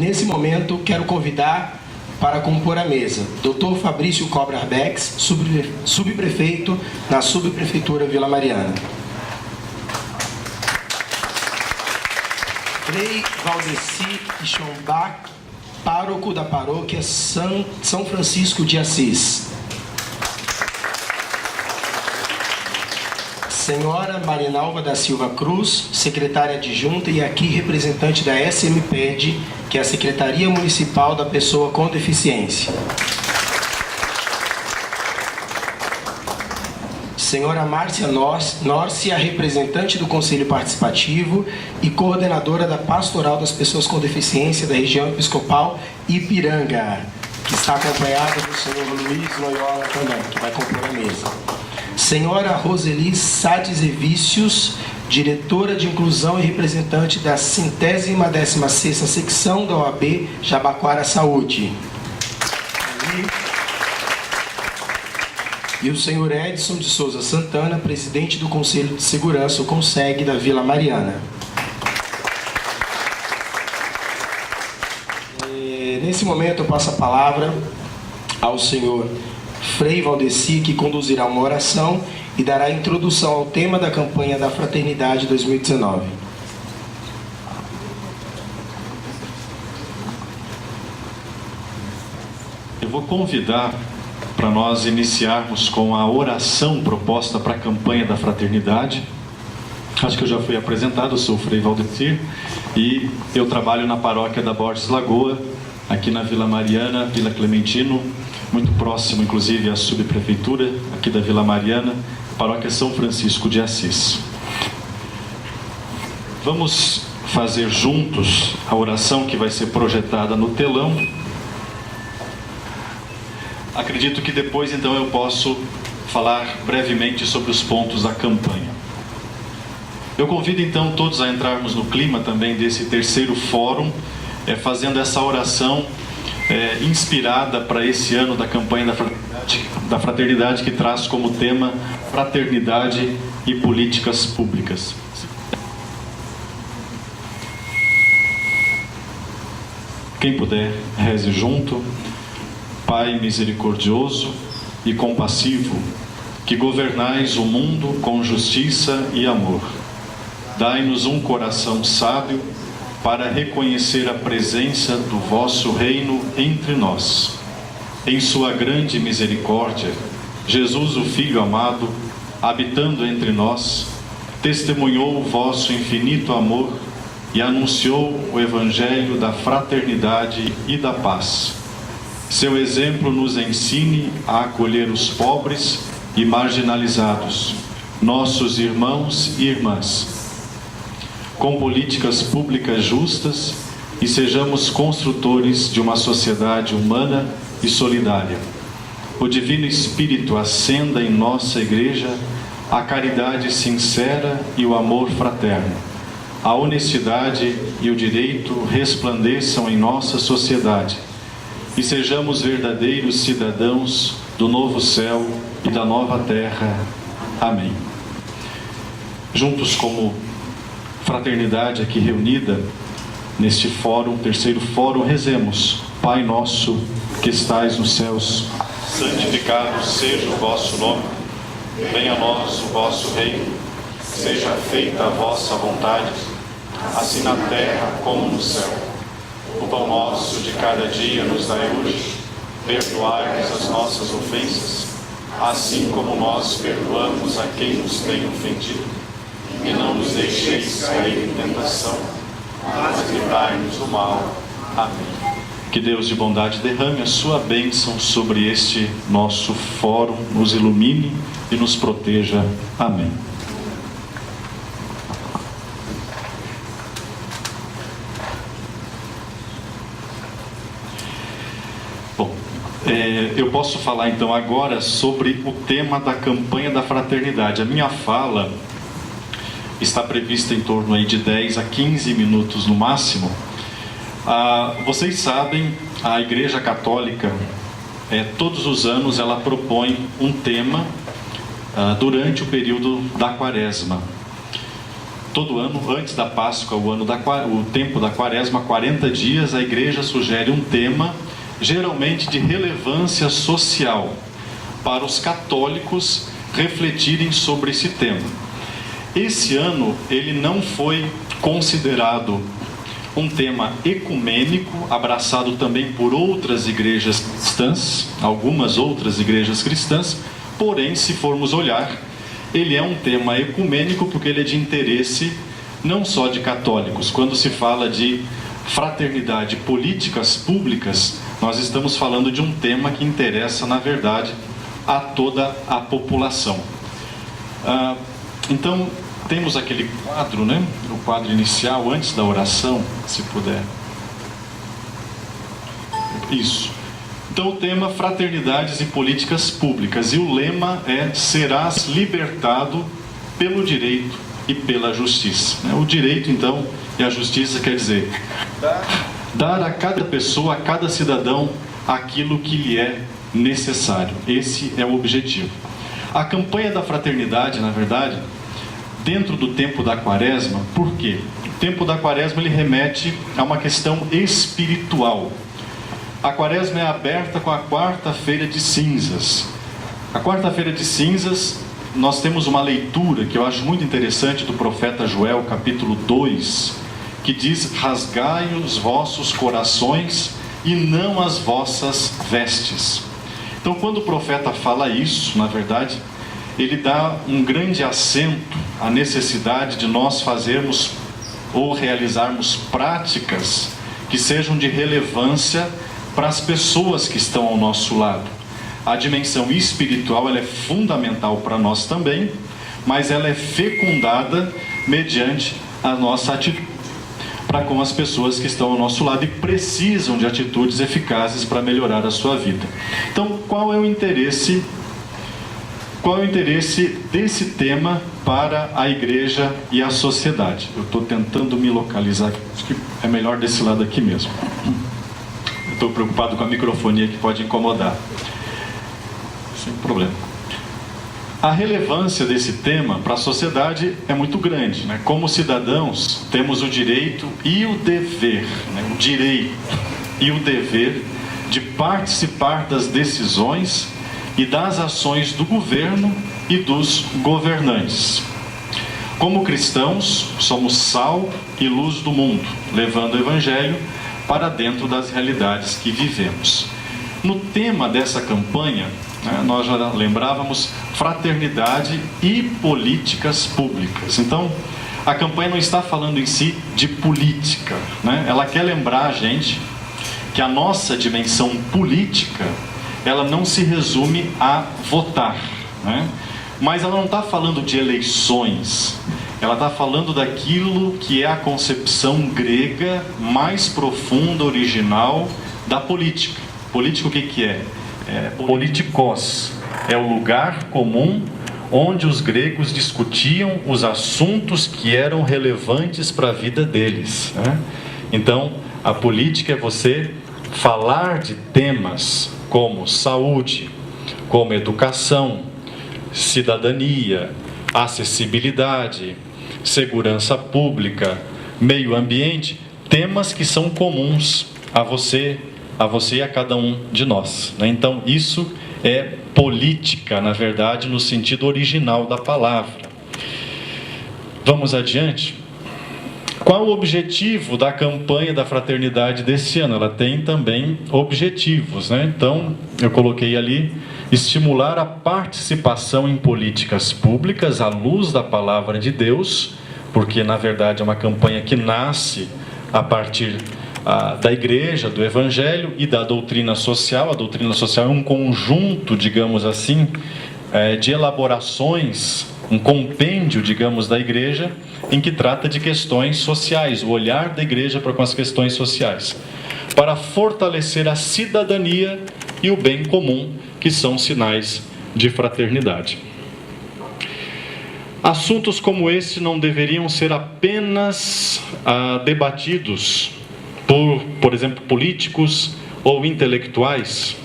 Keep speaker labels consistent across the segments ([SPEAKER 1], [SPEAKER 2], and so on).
[SPEAKER 1] Nesse momento, quero convidar para compor a mesa Dr. Fabrício Cobra Arbex, subprefeito na Subprefeitura Vila Mariana. Frei Valdeci Schombach, pároco da paróquia São Francisco de Assis. Senhora Marinalva da Silva Cruz, secretária adjunta e aqui representante da SMPED, que é a Secretaria Municipal da Pessoa com Deficiência. Senhora Márcia Nórcia, representante do Conselho Participativo e coordenadora da Pastoral das Pessoas com Deficiência da região episcopal Ipiranga, que está acompanhada do senhor Luiz Loyola também, que vai compor a mesa. Senhora Roseli Sades e Vícios, diretora de Inclusão e representante da 116ª secção da OAB Jabaquara Saúde. E o senhor Edson de Souza Santana, presidente do Conselho de Segurança, o CONSEG, da Vila Mariana. Nesse momento eu passo a palavra ao senhor Frei Valdeci, que conduzirá uma oração e dará introdução ao tema da campanha da Fraternidade 2019.
[SPEAKER 2] Eu vou convidar para nós iniciarmos com a oração proposta para a campanha da Fraternidade. Acho que eu já fui apresentado, eu sou o Frei Valdeci e eu trabalho na paróquia da Borges Lagoa, aqui na Vila Mariana, Vila Clementino, muito próximo inclusive à subprefeitura aqui da Vila Mariana, paróquia São Francisco de Assis. Vamos fazer juntos a oração que vai ser projetada no telão. Acredito que depois então eu posso falar brevemente sobre os pontos da campanha. Eu convido então todos a entrarmos no clima também desse terceiro fórum, fazendo essa oração inspirada para esse ano da campanha da Fraternidade, que traz como tema Fraternidade e Políticas Públicas. Quem puder, reze junto. Pai misericordioso e compassivo, que governais o mundo com justiça e amor, dai-nos um coração sábio para reconhecer a presença do vosso reino entre nós. Em sua grande misericórdia, Jesus, o Filho amado, habitando entre nós, testemunhou o vosso infinito amor e anunciou o evangelho da fraternidade e da paz. Seu exemplo nos ensine a acolher os pobres e marginalizados, nossos irmãos e irmãs, com políticas públicas justas, e sejamos construtores de uma sociedade humana e solidária. O Divino Espírito acenda em nossa Igreja a caridade sincera e o amor fraterno. A honestidade e o direito resplandeçam em nossa sociedade, e sejamos verdadeiros cidadãos do novo céu e da nova terra. Amém. Juntos como fraternidade aqui reunida, neste fórum, terceiro fórum, rezemos. Pai nosso, que estais nos céus, santificado seja o vosso nome. Venha a nós o vosso reino. Seja feita a vossa vontade, assim na terra como no céu. O pão nosso de cada dia nos dai hoje. Perdoai-nos as nossas ofensas, assim como nós perdoamos a quem nos tem ofendido. E não nos deixeis cair em tentação, mas livrai-nos do mal. Amém. Que Deus de bondade derrame a sua bênção sobre este nosso fórum, nos ilumine e nos proteja. Amém. Eu posso falar então agora sobre o tema da campanha da Fraternidade. A minha fala está prevista em torno aí de 10 a 15 minutos no máximo. Vocês sabem, a Igreja Católica, todos os anos ela propõe um tema durante o período da Quaresma. todo ano, antes da Páscoa, o tempo da Quaresma, 40 dias, a igreja sugere um tema, geralmente de relevância social, para os católicos refletirem sobre esse tema. Esse ano, ele não foi considerado um tema ecumênico, abraçado também por outras igrejas cristãs, algumas outras igrejas cristãs, porém, se formos olhar, ele é um tema ecumênico porque ele é de interesse não só de católicos. Quando se fala de fraternidade, políticas públicas, nós estamos falando de um tema que interessa, na verdade, a toda a população. Então, temos aquele quadro, né? O quadro inicial, antes da oração, se puder. Isso. Então, o tema fraternidades e políticas públicas. E o lema é: serás libertado pelo direito e pela justiça. O direito, então, e a justiça quer dizer dar a cada pessoa, a cada cidadão, aquilo que lhe é necessário. Esse é o objetivo. A campanha da fraternidade, na verdade, dentro do tempo da Quaresma, por quê? O tempo da Quaresma, ele remete a uma questão espiritual. A Quaresma é aberta com a quarta-feira de cinzas. A quarta-feira de cinzas, nós temos uma leitura que eu acho muito interessante do profeta Joel, capítulo 2, que diz: rasgai os vossos corações e não as vossas vestes. Então, quando o profeta fala isso, na verdade, ele dá um grande acento à necessidade de nós fazermos ou realizarmos práticas que sejam de relevância para as pessoas que estão ao nosso lado. A dimensão espiritual, ela é fundamental para nós também, mas ela é fecundada mediante a nossa atitude para com as pessoas que estão ao nosso lado e precisam de atitudes eficazes para melhorar a sua vida. Então, qual é o interesse desse tema para a igreja e a sociedade? Eu estou tentando me localizar, acho que é melhor desse lado aqui mesmo. Estou preocupado com a microfonia que pode incomodar. Sem problema. A relevância desse tema para a sociedade é muito grande, né? Como cidadãos, temos o direito e o dever, né? O direito e o dever de participar das decisões e das ações do governo e dos governantes. Como cristãos, somos sal e luz do mundo, levando o Evangelho para dentro das realidades que vivemos. No tema dessa campanha, nós já lembrávamos fraternidade e políticas públicas. Então, a campanha não está falando em si de política, né? Ela quer lembrar a gente que a nossa dimensão política, ela não se resume a votar, né? Mas ela não está falando de eleições, ela está falando daquilo que é a concepção grega mais profunda, original da política. Política, o que é? Politikos é o lugar comum onde os gregos discutiam os assuntos que eram relevantes para a vida deles, né? Então, a política é você falar de temas como saúde, como educação, cidadania, acessibilidade, segurança pública, meio ambiente, temas que são comuns a você e a cada um de nós, né? Então, isso é política, na verdade, no sentido original da palavra. Vamos adiante? Qual o objetivo da campanha da fraternidade desse ano? Ela tem também objetivos, né? Então, eu coloquei ali: estimular a participação em políticas públicas à luz da palavra de Deus, porque, na verdade, é uma campanha que nasce a partir da igreja, do evangelho e da doutrina social. A doutrina social é um conjunto, digamos assim, de elaborações, um compêndio, digamos, da igreja, em que trata de questões sociais, o olhar da igreja para com as questões sociais, para fortalecer a cidadania e o bem comum, que são sinais de fraternidade. Assuntos como esse não deveriam ser apenas debatidos por exemplo, políticos ou intelectuais.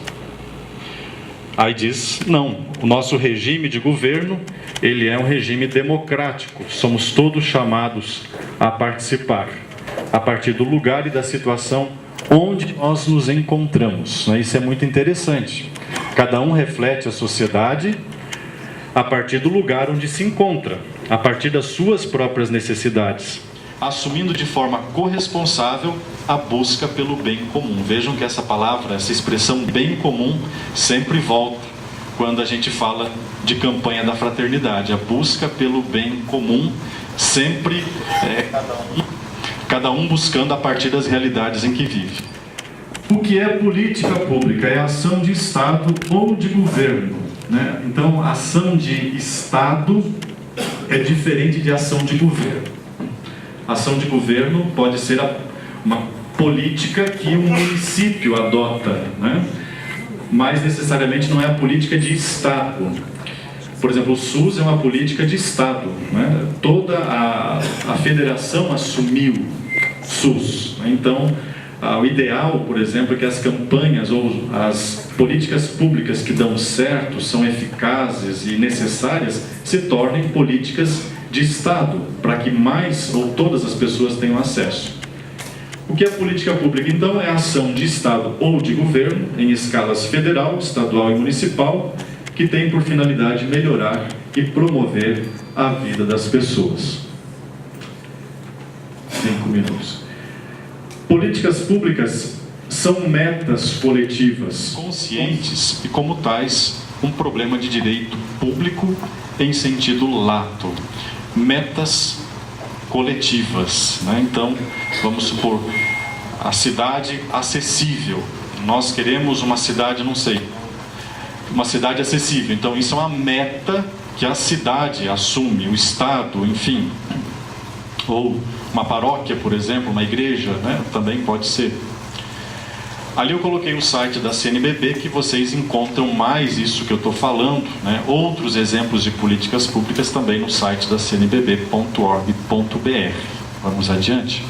[SPEAKER 2] Aí diz: não, o nosso regime de governo, ele é um regime democrático. Somos todos chamados a participar, a partir do lugar e da situação onde nós nos encontramos. Isso é muito interessante. Cada um reflete a sociedade a partir do lugar onde se encontra, a partir das suas próprias necessidades, assumindo de forma corresponsável a busca pelo bem comum. Vejam que essa palavra, essa expressão bem comum, sempre volta quando a gente fala de campanha da fraternidade. A busca pelo bem comum, sempre cada um buscando a partir das realidades em que vive. O que é política pública? É ação de Estado ou de governo, né? Então, ação de Estado é diferente de ação de governo. Ação de governo pode ser uma política que o município adota, né? Mas necessariamente não é a política de Estado. Por exemplo, o SUS é uma política de Estado, né? Toda a federação assumiu SUS. Então, o ideal, por exemplo, é que as campanhas ou as políticas públicas que dão certo, são eficazes e necessárias, se tornem políticas de Estado, para que mais ou todas as pessoas tenham acesso. O que é política pública, então, é a ação de Estado ou de governo, em escalas federal, estadual e municipal, que tem por finalidade melhorar e promover a vida das pessoas. 5 minutos. Políticas públicas são metas coletivas, conscientes e, como tais, um problema de direito público em sentido lato. Metas coletivas, né? Então, vamos supor, a cidade acessível. Nós queremos uma cidade, não sei, uma cidade acessível. Então, isso é uma meta que a cidade assume, o Estado, enfim. Ou uma paróquia, por exemplo, uma igreja, né? Também pode ser. Ali eu coloquei o site da CNBB, que vocês encontram mais isso que eu estou falando, né? Outros exemplos de políticas públicas também no site da cnbb.org.br. Vamos adiante.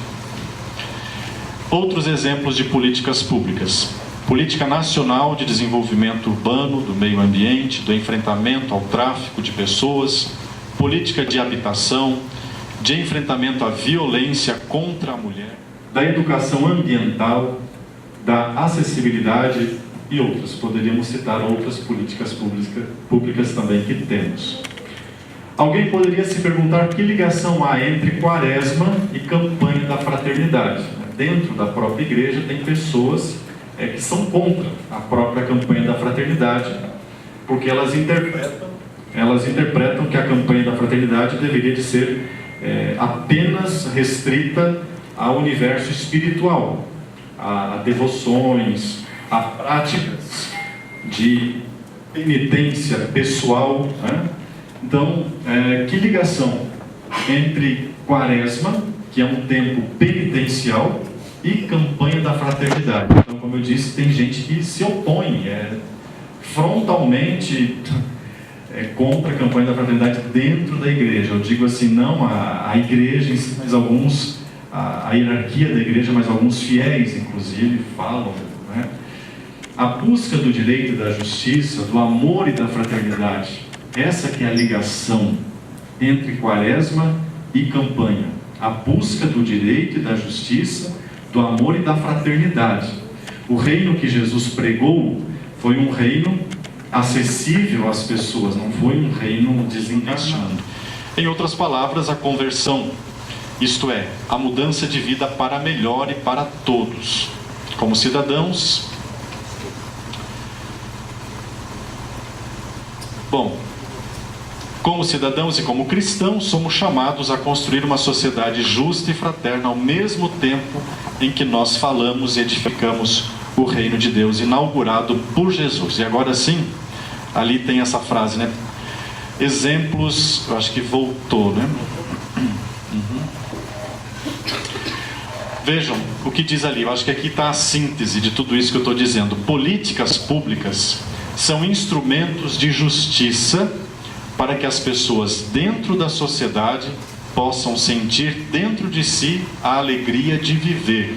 [SPEAKER 2] Outros exemplos de políticas públicas. Política Nacional de Desenvolvimento Urbano, do Meio Ambiente, do enfrentamento ao tráfico de pessoas, política de habitação, de enfrentamento à violência contra a mulher, da educação ambiental, da acessibilidade e outras. Poderíamos citar outras políticas públicas também que temos. Alguém poderia se perguntar que ligação há entre Quaresma e campanha da fraternidade. Dentro da própria igreja tem pessoas que são contra a própria campanha da fraternidade, porque elas interpretam que a campanha da fraternidade deveria de ser apenas restrita ao universo espiritual, a devoções, a práticas de penitência pessoal, né? Então, que ligação entre Quaresma, que é um tempo penitencial, e campanha da fraternidade? Então, como eu disse, tem gente que se opõe frontalmente contra a campanha da fraternidade dentro da igreja. Eu digo assim, não a igreja em si, mas alguns, a hierarquia da igreja, mas alguns fiéis, inclusive, falam, né? A busca do direito e da justiça, do amor e da fraternidade, essa que é a ligação entre Quaresma e campanha. A busca do direito e da justiça, do amor e da fraternidade. O reino que Jesus pregou foi um reino acessível às pessoas, não foi um reino desencarnado. Em outras palavras, a conversão, isto é, a mudança de vida para melhor e para todos. Como cidadãos, como cidadãos e como cristãos, somos chamados a construir uma sociedade justa e fraterna ao mesmo tempo em que nós falamos e edificamos o reino de Deus inaugurado por Jesus. E agora sim, ali tem essa frase, né? Exemplos, eu acho que voltou, né? Vejam o que diz ali, eu acho que aqui está a síntese de tudo isso que eu estou dizendo. Políticas públicas são instrumentos de justiça para que as pessoas dentro da sociedade possam sentir dentro de si a alegria de viver.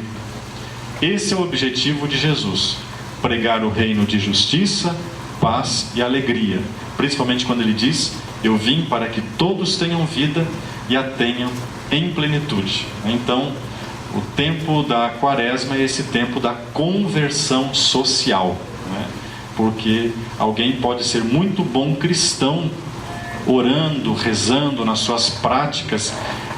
[SPEAKER 2] Esse é o objetivo de Jesus, pregar o reino de justiça, paz e alegria. Principalmente quando ele diz Eu vim para que todos tenham vida e a tenham em plenitude. Então, o tempo da quaresma é esse tempo da conversão social, né? Porque alguém pode ser muito bom cristão, orando, rezando nas suas práticas,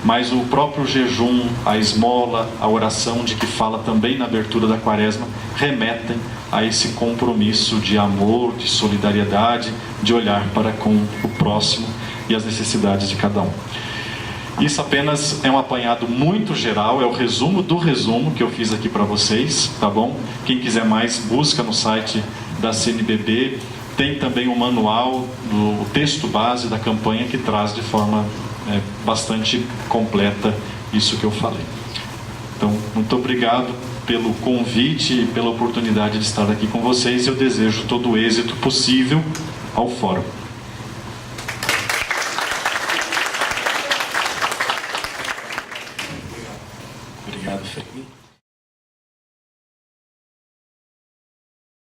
[SPEAKER 2] mas o próprio jejum, a esmola, a oração de que fala também na abertura da quaresma, remetem a esse compromisso de amor, de solidariedade, de olhar para com o próximo e as necessidades de cada um. Isso apenas é um apanhado muito geral, é o resumo do resumo que eu fiz aqui para vocês, tá bom? Quem quiser mais, busca no site da CNBB, tem também o manual, o texto base da campanha que traz de forma bastante completa isso que eu falei. Então, muito obrigado pelo convite e pela oportunidade de estar aqui com vocês. Eu desejo todo o êxito possível ao fórum.
[SPEAKER 1] Obrigado, Felipe.